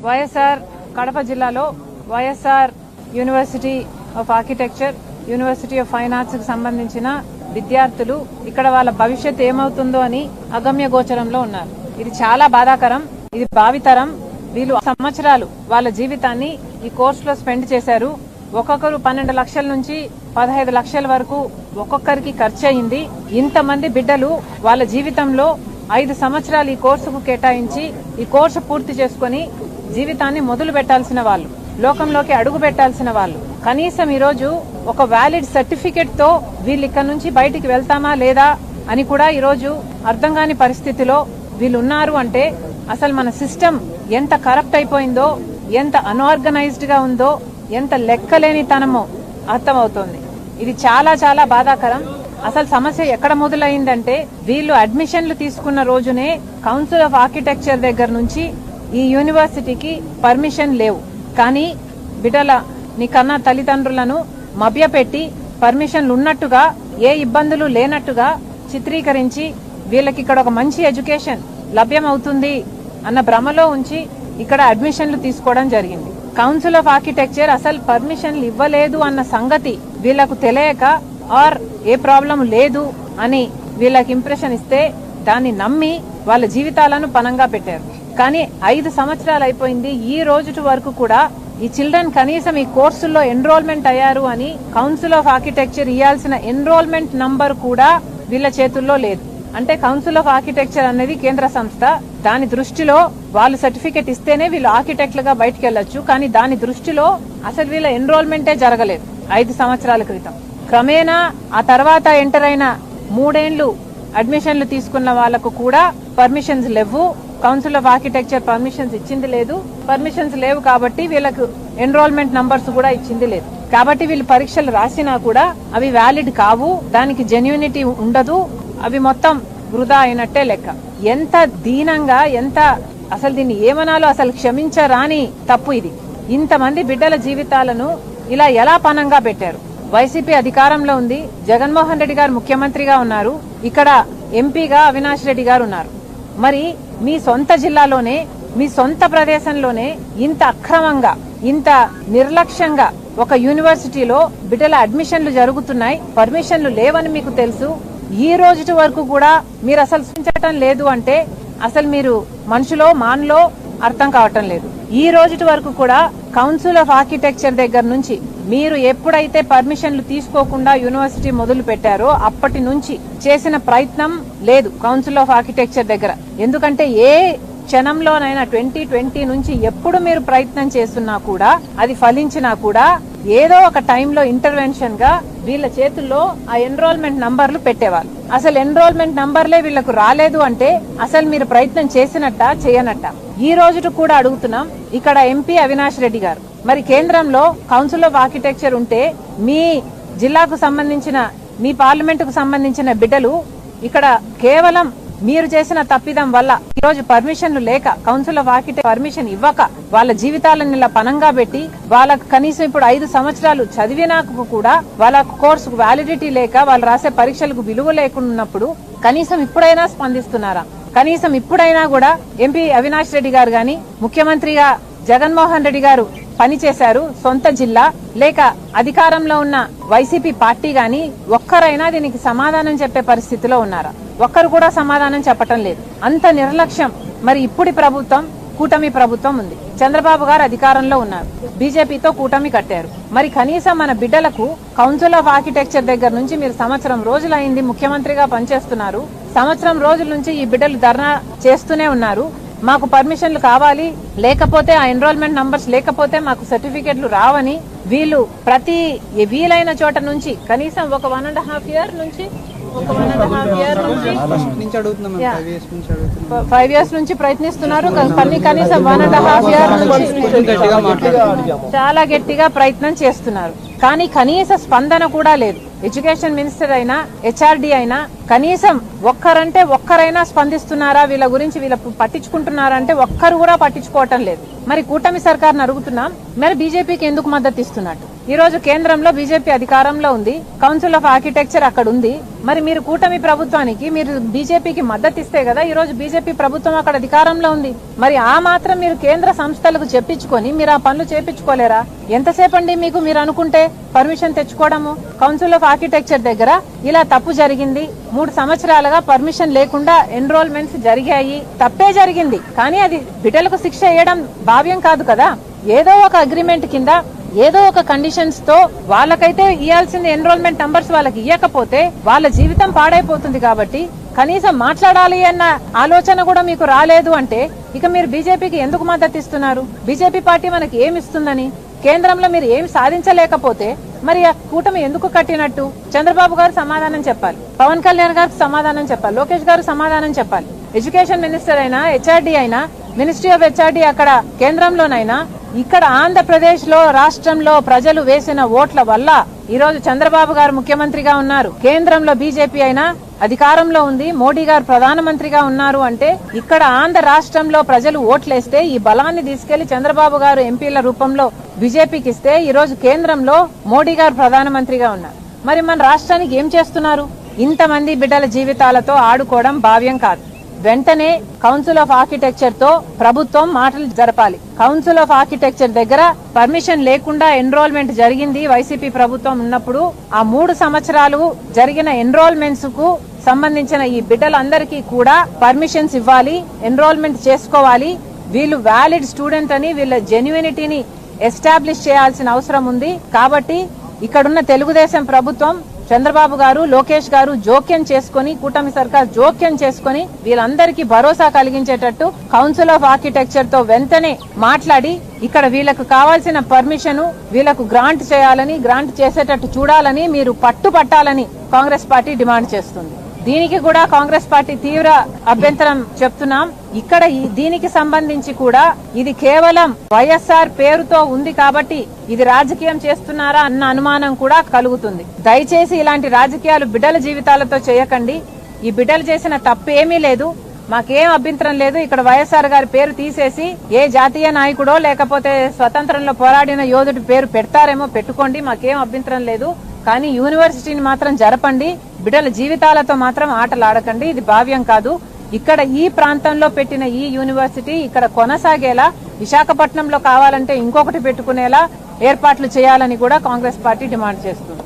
వైఎస్ఆర్ కడప జిల్లాలో YSR university of architecture, university of fine arts కి సంబంధించిన విద్యార్థులు ఇక్కడ వాళ్ళ భవిష్యత్తు ఏమవుతుందో అని అగమ్య గోచరంలో ఉన్నారు. ఇది చాలా బాధాకరం. ఇది భావితరం. వీళ్ళు సంవత్సరాలు వాళ్ళ జీవితాన్ని ఈ కోర్సులో స్పెండ్ చేశారు. ఒక్కొక్కరు 12 లక్షల నుంచి 15 లక్షల వరకు ఒక్కొక్కరికి ఖర్చు అయింది. ఇంతమంది బిడ్డలు వాళ్ళ జీవితంలో 5 సంవత్సరాలు ఈ కోర్సుకు కేటాయించి ఈ కోర్సు పూర్తి చేసుకుని జీవితాన్ని మొదలు పెట్టాల్సిన వాళ్ళు, లోకంలోకి అడుగు పెట్టాల్సిన వాళ్ళు, కనీసం ఈ రోజు ఒక వ్యాలిడ్ సర్టిఫికెట్ తో వీళ్ళు ఇక్కడ నుంచి బయటికి వెళ్తామా లేదా అని కూడా ఈ రోజు అర్థం కాని పరిస్థితిలో వీళ్ళు ఉన్నారు. అంటే అసలు మన సిస్టమ్ ఎంత కరప్ట్ అయిపోయిందో, ఎంత అన్ఆర్గనైజ్డ్ గా ఉందో, ఎంత లెక్కలేనితనమో అర్థమవుతోంది. ఇది చాలా చాలా బాధాకరం. అసలు సమస్య ఎక్కడ మొదలైందంటే వీళ్ళు అడ్మిషన్లు తీసుకున్న రోజునే కౌన్సిల్ ఆఫ్ ఆర్కిటెక్చర్ దగ్గర నుంచి ఈ యూనివర్సిటీకి పర్మిషన్ లేవు. కానీ బిడ్డల నీ కన్నా తల్లిదండ్రులను మభ్యపెట్టి పర్మిషన్లు ఉన్నట్టుగా, ఏ ఇబ్బందులు లేనట్టుగా చిత్రీకరించి వీళ్ళకి ఇక్కడ ఒక మంచి ఎడ్యుకేషన్ లభ్యమవుతుంది అన్న భ్రమలో ఉంచి ఇక్కడ అడ్మిషన్లు తీసుకోవడం జరిగింది. కౌన్సిల్ ఆఫ్ ఆర్కిటెక్చర్ అసలు పర్మిషన్లు ఇవ్వలేదు అన్న సంగతి వీళ్లకు తెలియక, ఆర్ ఏ ప్రాబ్లం లేదు అని వీళ్ళకి ఇంప్రెషన్ ఇస్తే దాన్ని నమ్మి వాళ్ళ జీవితాలను పనంగా పెట్టారు. కానీ 5 సంవత్సరాలు అయిపోయింది. ఈ రోజు వరకు కూడా ఈ చిల్డ్రన్ కనీసం ఈ కోర్సుల్లో ఎన్రోల్మెంట్ అయ్యారు అని కౌన్సిల్ ఆఫ్ ఆర్కిటెక్చర్ ఇవ్వాల్సిన ఎన్రోల్మెంట్ నంబర్ కూడా వీళ్ళ చేతుల్లో లేదు. అంటే కౌన్సిల్ ఆఫ్ ఆర్కిటెక్చర్ అనేది కేంద్ర సంస్థ. దాని దృష్టిలో వాళ్ళు సర్టిఫికెట్ ఇస్తేనే వీళ్ళు ఆర్కిటెక్ట్లుగా బయటకు వెళ్లొచ్చు. కానీ దాని దృష్టిలో అసలు వీళ్ళ ఎన్రోల్మెంటే జరగలేదు 5 సంవత్సరాల క్రితం. క్రమేణా ఆ తర్వాత ఎంటర్ అయిన 3 ఏళ్లు అడ్మిషన్లు తీసుకున్న వాళ్లకు కూడా పర్మిషన్స్ లేవు. కౌన్సిల్ ఆఫ్ ఆర్కిటెక్చర్ పర్మిషన్స్ ఇచ్చింది లేదు. పర్మిషన్స్ లేవు కాబట్టి వీళ్ళకు ఎన్రోల్మెంట్ నంబర్స్ కూడా ఇచ్చింది లేదు. కాబట్టి వీళ్ళు పరీక్షలు రాసినా కూడా అవి వ్యాలిడ్ కావు, దానికి జెన్యూనిటీ ఉండదు, అవి మొత్తం వృధా అయినట్టే లెక్క. ఎంత దీనంగా, ఎంత అసలు దీన్ని ఏమనాలో అసలు క్షమించరాని తప్పు ఇది. ఇంతమంది బిడ్డల జీవితాలను ఇలా ఎలా పనంగా పెట్టారు? వైసీపీ అధికారంలో ఉంది, జగన్మోహన్ రెడ్డి గారు ముఖ్యమంత్రిగా ఉన్నారు, ఇక్కడ ఎంపీగా అవినాష్ రెడ్డి గారు ఉన్నారు. మరి మీ సొంత జిల్లాలోనే, మీ సొంత ప్రదేశంలోనే ఇంత అక్రమంగా, ఇంత నిర్లక్ష్యంగా ఒక యూనివర్సిటీలో బిడ్డల అడ్మిషన్లు జరుగుతున్నాయి, పర్మిషన్లు లేవని మీకు తెలుసు. ఈ రోజు వరకు కూడా మీరు అసలు సూచించటం లేదు అంటే అసలు మీరు మనుషులో మానలో అర్థం కావటం లేదు. ఈ రోజు వరకు కూడా కౌన్సిల్ ఆఫ్ ఆర్కిటెక్చర్ దగ్గర నుంచి మీరు ఎప్పుడైతే పర్మిషన్లు తీసుకోకుండా యూనివర్సిటీ మొదలు పెట్టారో అప్పటి నుంచి చేసిన ప్రయత్నం లేదు కౌన్సిల్ ఆఫ్ ఆర్కిటెక్చర్ దగ్గర. ఎందుకంటే ఏ క్షణంలోనైనా 2020 నుంచి ఎప్పుడు మీరు ప్రయత్నం చేస్తున్నా కూడా, అది ఫలించినా కూడా ఏదో ఒక టైంలో ఇంటర్వెన్షన్ గా వీళ్ళ చేతుల్లో ఆ ఎన్రోల్మెంట్ నంబర్లు పెట్టేవాళ్ళు. అసలు ఎన్రోల్మెంట్ నంబర్లే వీళ్లకు రాలేదు అంటే అసలు మీరు ప్రయత్నం చేసినట్టా చేయనట్టా? ఈ రోజు కూడా అడుగుతున్నాం. ఇక్కడ ఎంపీ అవినాష్ రెడ్డి గారు, మరి కేంద్రంలో కౌన్సిల్ ఆఫ్ ఆర్కిటెక్చర్ ఉంటే మీ జిల్లాకు సంబంధించిన, మీ పార్లమెంట్ కు సంబంధించిన బిడ్డలు ఇక్కడ కేవలం మీరు చేసిన తప్పిదం వల్ల ఈ రోజు పర్మిషన్లు లేక, కౌన్సిల్ ఆఫ్ ఆర్కిటెక్చర్ పర్మిషన్ ఇవ్వక వాళ్ళ జీవితాలను ఇలా పనంగా పెట్టి, వాళ్ళకు కనీసం ఇప్పుడు 5 సంవత్సరాలు చదివినాక కూడా వాళ్ళ కోర్సుకు వ్యాలిడిటీ లేక, వాళ్ళు రాసే పరీక్షలకు విలువ లేకున్నప్పుడు కనీసం ఇప్పుడైనా స్పందిస్తున్నారా? కనీసం ఇప్పుడైనా కూడా ఎంపీ అవినాష్ రెడ్డి గారు గాని, ముఖ్యమంత్రిగా జగన్మోహన్ రెడ్డి గారు పనిచేశారు సొంత జిల్లా, లేక అధికారంలో ఉన్న వైసీపీ పార్టీ గాని ఒక్కరైనా దీనికి సమాధానం చెప్పే పరిస్థితిలో ఉన్నారా? ఒక్కరు కూడా సమాధానం చెప్పటం లేదు. అంత నిర్లక్ష్యం. మరి ఇప్పుడి ప్రభుత్వం, కూటమి ప్రభుత్వం ఉంది, చంద్రబాబు గారు అధికారంలో ఉన్నారు, బీజేపీతో కూటమి కట్టారు. మరి కనీసం మన బిడ్డలకు కౌన్సిల్ ఆఫ్ ఆర్కిటెక్చర్ దగ్గర నుంచి మీరు సంవత్సరం రోజులైంది ముఖ్యమంత్రిగా పనిచేస్తున్నారు, సంవత్సరం రోజుల నుంచి ఈ బిడ్డలు ధర్నా చేస్తూనే ఉన్నారు. మాకు పర్మిషన్లు కావాలి, లేకపోతే ఆ ఎన్రోల్మెంట్ నంబర్స్ లేకపోతే మాకు సర్టిఫికెట్లు రావని వీళ్ళు ప్రతి వీలైన చోట నుంచి కనీసం ఒక 1.5 year నుంచి 5 years నుంచి ప్రయత్నిస్తున్నారు. కనీసం 1.5 year నుంచి చాలా గట్టిగా ప్రయత్నం చేస్తున్నారు. కానీ కనీస స్పందన కూడా లేదు. ఎడ్యుకేషన్ మినిస్టర్ అయినా, హెచ్ఆర్డీ అయినా కనీసం ఒక్కరైనా స్పందిస్తున్నారా? వీళ్ళ గురించి వీళ్ళ పట్టించుకుంటున్నారా అంటే ఒక్కరు కూడా పట్టించుకోవటం లేదు. మరి కూటమి సర్కార్ని అడుగుతున్నాం, మరి బీజేపీకి ఎందుకు మద్దతు ఇస్తున్నట్టు? ఈ రోజు కేంద్రంలో బీజేపీ అధికారంలో ఉంది, కౌన్సిల్ ఆఫ్ ఆర్కిటెక్చర్ అక్కడ ఉంది. మరి మీరు కూటమి ప్రభుత్వానికి మీరు బీజేపీకి మద్దతు ఇస్తే కదా ఈ రోజు బీజేపీ ప్రభుత్వం అక్కడ అధికారంలో ఉంది. మరి ఆ మాత్రం మీరు కేంద్ర సంస్థలకు చెప్పించుకొని మీరు ఆ పనులు చేపించుకోలేరా? ఎంతసేపు అండి మీకు మీరు అనుకుంటే పర్మిషన్ తెచ్చుకోవడము? కౌన్సిల్ ఆఫ్ ఆర్కిటెక్చర్ దగ్గర ఇలా తప్పు జరిగింది, 3 సంవత్సరాలుగా పర్మిషన్ లేకుండా ఎన్రోల్మెంట్స్ జరిగాయి, తప్పే జరిగింది. కానీ అది బిడ్డలకు శిక్ష వేయడం భావ్యం కాదు కదా. ఏదో ఒక అగ్రిమెంట్ కింద ఏదో ఒక కండిషన్స్ తో వాళ్ళకైతే ఇవ్వాల్సిన ఎన్రోల్మెంట్ నంబర్స్ వాళ్ళకి ఇవ్వకపోతే వాళ్ళ జీవితం పాడైపోతుంది. కాబట్టి కనీసం మాట్లాడాలి అన్న ఆలోచన కూడా మీకు రాలేదు అంటే ఇక మీరు బీజేపీకి ఎందుకు మద్దతు ఇస్తున్నారు? బీజేపీ పార్టీ మనకి ఏమి ఇస్తుందని? కేంద్రంలో మీరు ఏమి సాధించలేకపోతే మరి ఆ కూటమి ఎందుకు కట్టినట్టు? చంద్రబాబు గారు సమాధానం చెప్పాలి, పవన్ కళ్యాణ్ గారు సమాధానం చెప్పాలి, లోకేష్ గారు సమాధానం చెప్పాలి. ఎడ్యుకేషన్ మినిస్టర్ అయినా, హెచ్ఆర్డీ అయినా, మినిస్ట్రీ ఆఫ్ హెచ్ఆర్డీ అక్కడ కేంద్రంలోనైనా, ఇక్కడ ఆంధ్రప్రదేశ్ లో రాష్ట్రంలో ప్రజలు వేసిన ఓట్ల వల్ల ఈ రోజు చంద్రబాబు గారు ముఖ్యమంత్రిగా ఉన్నారు, కేంద్రంలో బీజేపీ అయినా అధికారంలో ఉంది, మోడీ గారు ప్రధానమంత్రిగా ఉన్నారు. అంటే ఇక్కడ ఆంధ్ర రాష్ట్రంలో ప్రజలు ఓట్లేస్తే ఈ బలాన్ని తీసుకెళ్లి చంద్రబాబు గారు ఎంపీల రూపంలో బీజేపీకి ఇస్తే ఈ రోజు కేంద్రంలో మోడీ గారు ప్రధానమంత్రిగా ఉన్నారు. మరి మన రాష్ట్రానికి ఏం చేస్తున్నారు? ఇంతమంది బిడ్డల జీవితాలతో ఆడుకోవడం భావ్యం కాదు. వెంటనే కౌన్సిల్ ఆఫ్ ఆర్కిటెక్చర్ తో ప్రభుత్వం మాటలు జరపాలి. కౌన్సిల్ ఆఫ్ ఆర్కిటెక్చర్ దగ్గర పర్మిషన్ లేకుండా ఎన్రోల్మెంట్ జరిగింది వైసీపీ ప్రభుత్వం ఉన్నప్పుడు. ఆ 3 సంవత్సరాలు జరిగిన ఎన్రోల్మెంట్స్ కు సంబంధించిన ఈ బిడ్డలందరికీ కూడా పర్మిషన్స్ ఇవ్వాలి, ఎన్రోల్మెంట్ చేసుకోవాలి. వీళ్ళు వ్యాలిడ్ స్టూడెంట్ అని వీళ్ళ జెన్యునిటీని ఎస్టాబ్లిష్ చేయాల్సిన అవసరం ఉంది. కాబట్టి ఇక్కడున్న తెలుగుదేశం ప్రభుత్వం, చంద్రబాబు గారు, లోకేష్ గారు జోక్యం చేసుకుని, కూటమి సర్కార్ జోక్యం చేసుకుని వీళ్ళందరికీ భరోసా కలిగించేటట్టు కౌన్సిల్ ఆఫ్ ఆర్కిటెక్చర్ తో వెంటనే మాట్లాడి ఇక్కడ వీళ్ళకు కావాల్సిన పర్మిషన్ వీళ్ళకు గ్రాంట్ చేయాలని, గ్రాంట్ చేసేటట్టు చూడాలని మీరు పట్టుపట్టాలని కాంగ్రెస్ పార్టీ డిమాండ్ చేస్తుంది. దీనికి కూడా కాంగ్రెస్ పార్టీ తీవ్ర అభ్యంతరం చెప్తున్నాం. ఇక్కడ దీనికి సంబంధించి కూడా ఇది కేవలం వైఎస్ఆర్ పేరుతో ఉంది కాబట్టి ఇది రాజకీయం చేస్తున్నారా అన్న అనుమానం కూడా కలుగుతుంది. దయచేసి ఇలాంటి రాజకీయాలు బిడ్డల జీవితాలతో చేయకండి. ఈ బిడ్డలు చేసిన తప్పు ఏమీ లేదు, మాకేం అభ్యంతరం లేదు. ఇక్కడ వైఎస్ఆర్ గారి పేరు తీసేసి ఏ జాతీయ నాయకుడో లేకపోతే స్వతంత్రంలో పోరాడిన యోధుడి పేరు పెడతారేమో పెట్టుకోండి, మాకేం అభ్యంతరం లేదు. కానీ యూనివర్సిటీని మాత్రం జరపండి, బిడ్డల జీవితాలతో మాత్రం ఆటలాడకండి. ఇది భావ్యం కాదు. ఇక్కడ ఈ ప్రాంతంలో పెట్టిన ఈ యూనివర్సిటీ ఇక్కడ కొనసాగేలా, విశాఖపట్నంలో కావాలంటే ఇంకొకటి పెట్టుకునేలా ఏర్పాట్లు చేయాలని కూడా కాంగ్రెస్ పార్టీ డిమాండ్ చేస్తుంది.